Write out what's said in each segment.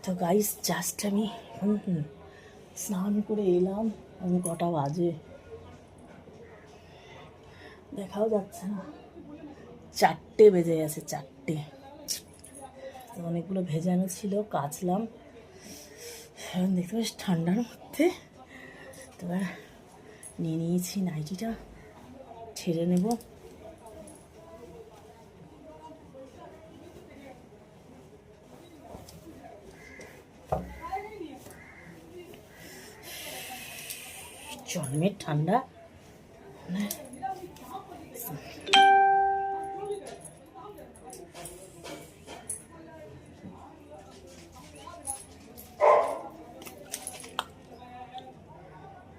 তো guys just আমি স্নান করে এলাম। এখন কটা বাজে দেখাও যাচ্ছে না, 4টে বেজে গেছে, 4টে। তো অনেকগুলো ভেজানো ছিল, কাচলাম। এখন দেখতে পাচ্ছি ঠান্ডার মধ্যে। তো এবার নিয়ে নিয়েছি নাইটিটা, ছেড়ে নেব। জন্মের ঠান্ডা।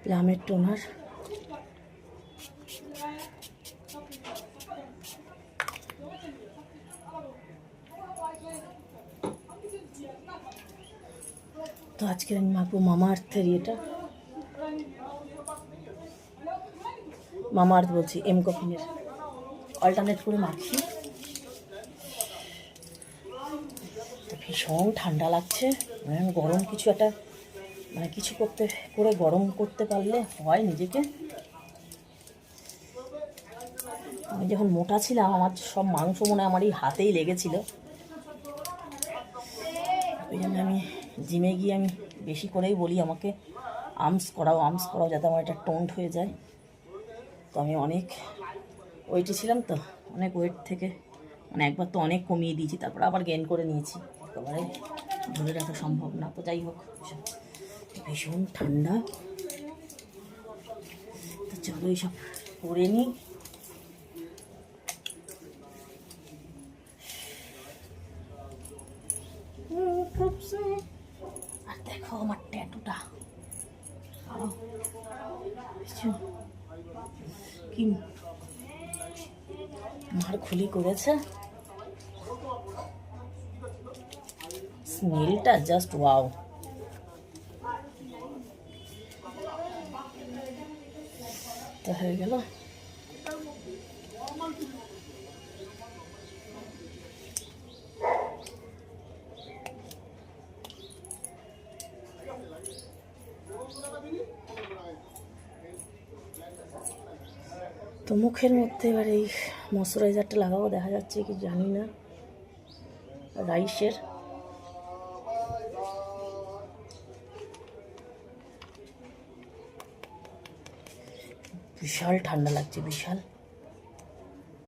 প্লামের টোনার। তো আজকে আমি মাখবো মামা আর্থের এটা, মামা আর্থ বলছি, এম কফিনের। অল্টারনেট করে মাখি। ভীষণ ঠান্ডা লাগছে, গরম কিছু একটা কিছু করে গরম করতে পারলে হয় নিজেকে। আমি যখন মোটা ছিলাম আমার সব মাংস মনে আমার এই হাতেই লেগেছিল। ওই জন্য আমি জিমে গিয়ে আমি বেশি করেই বলি আমাকে আর্মস করাও যাতে আমার এটা টোন্ড হয়ে যায়। তো আমি অনেক ওয়েটে ছিলাম, তো অনেক ওয়েট থেকে একবার তো অনেক কমিয়ে দিয়েছি, তারপর আবার গেইন করে নিয়েছি। একেবারে ধরে রাখা সম্ভব না। তো যাই হোক, ভীষণ ঠান্ডা। তো চলো এইসব করে নিই। আর দেখো আমার ট্যাটুটা কি মার খুলি করেছে। স্মেলটা জাস্ট ওয়াও। তো হয়ে গেল। তো মুখের মধ্যে এবার এই ময়শ্চারাইজারটা লাগাবো, দেখা যাচ্ছে কি জানি না, রাইসের। বিশাল ঠান্ডা লাগছে, বিশাল।